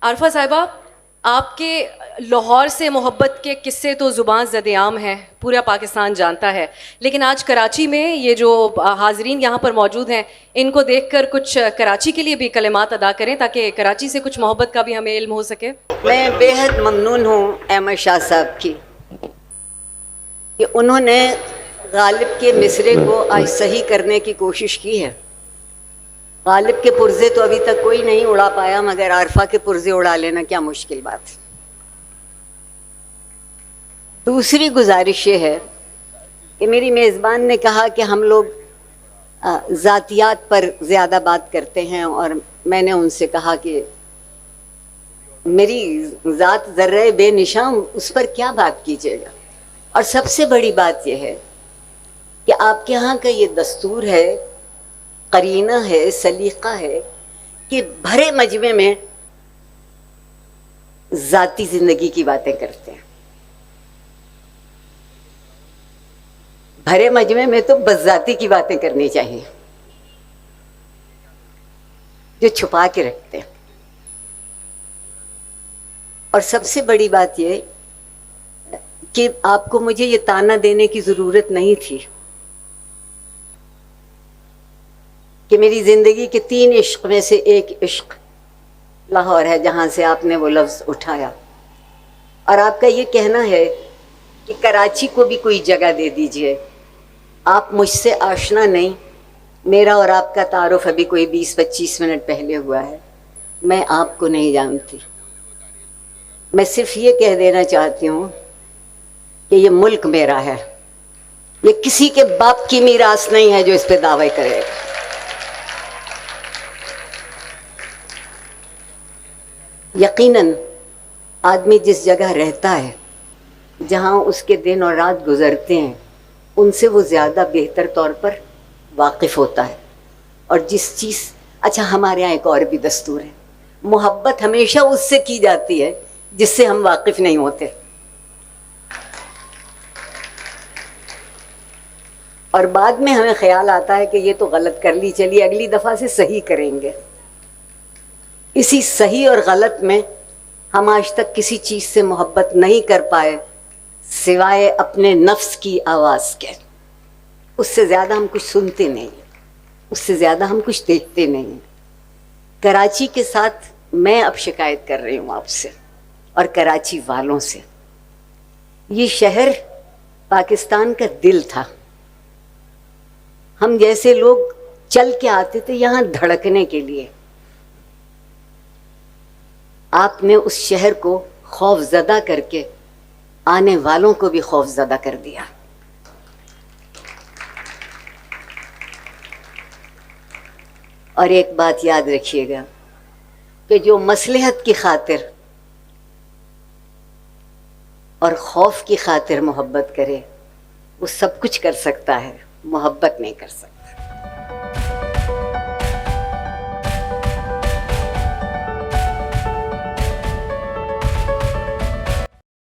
عارفہ صاحبہ، آپ کے لاہور سے محبت کے قصے تو زبان زد عام ہیں، پورا پاکستان جانتا ہے، لیکن آج کراچی میں یہ جو حاضرین یہاں پر موجود ہیں، ان کو دیکھ کر کچھ کراچی کے لیے بھی کلمات ادا کریں تاکہ کراچی سے کچھ محبت کا بھی ہمیں علم ہو سکے۔ میں بے حد ممنون ہوں احمد شاہ صاحب کی کہ انہوں نے غالب کے مصرے کو آج صحیح کرنے کی کوشش کی ہے۔ غالب کے پرزے تو ابھی تک کوئی نہیں اڑا پایا، مگر عارفہ کے پرزے اڑا لینا کیا مشکل بات ہے۔ دوسری گزارش یہ ہے کہ میری میزبان نے کہا کہ ہم لوگ ذاتیات پر زیادہ بات کرتے ہیں، اور میں نے ان سے کہا کہ میری ذات ذرہ بے نشان، اس پر کیا بات کیجیے گا۔ اور سب سے بڑی بات یہ ہے کہ آپ کے ہاں کا یہ دستور ہے، قرینہ ہے، سلیقہ ہے کہ بھرے مجمع میں ذاتی زندگی کی باتیں کرتے ہیں۔ بھرے مجمع میں تو بس ذاتی کی باتیں کرنی چاہیے، جو چھپا کے رکھتے ہیں۔ اور سب سے بڑی بات یہ کہ آپ کو مجھے یہ تانا دینے کی ضرورت نہیں تھی کہ میری زندگی کے 3 عشق میں سے ایک عشق لاہور ہے، جہاں سے آپ نے وہ لفظ اٹھایا، اور آپ کا یہ کہنا ہے کہ کراچی کو بھی کوئی جگہ دے دیجئے۔ آپ مجھ سے آشنا نہیں، میرا اور آپ کا تعارف ابھی کوئی 20-25 منٹ پہلے ہوا ہے، میں آپ کو نہیں جانتی۔ میں صرف یہ کہہ دینا چاہتی ہوں کہ یہ ملک میرا ہے، یہ کسی کے باپ کی میراث نہیں ہے جو اس پہ دعوی کرے گا۔ یقیناً آدمی جس جگہ رہتا ہے، جہاں اس کے دن اور رات گزرتے ہیں، ان سے وہ زیادہ بہتر طور پر واقف ہوتا ہے۔ اور جس چیز، اچھا ہمارے یہاں ایک اور بھی دستور ہے، محبت ہمیشہ اس سے کی جاتی ہے جس سے ہم واقف نہیں ہوتے، اور بعد میں ہمیں خیال آتا ہے کہ یہ تو غلط کر لی، چلیے اگلی دفعہ سے صحیح کریں گے۔ اسی صحیح اور غلط میں ہم آج تک کسی چیز سے محبت نہیں کر پائے سوائے اپنے نفس کی آواز کے۔ اس سے زیادہ ہم کچھ سنتے نہیں، اس سے زیادہ ہم کچھ دیکھتے نہیں۔ کراچی کے ساتھ میں اب شکایت کر رہی ہوں آپ سے اور کراچی والوں سے۔ یہ شہر پاکستان کا دل تھا، ہم جیسے لوگ چل کے آتے تھے یہاں دھڑکنے کے لیے۔ آپ نے اس شہر کو خوف زدہ کر کے آنے والوں کو بھی خوف زدہ کر دیا۔ اور ایک بات یاد رکھیے گا کہ جو مصلحت کی خاطر اور خوف کی خاطر محبت کرے، وہ سب کچھ کر سکتا ہے، محبت نہیں کر سکتا۔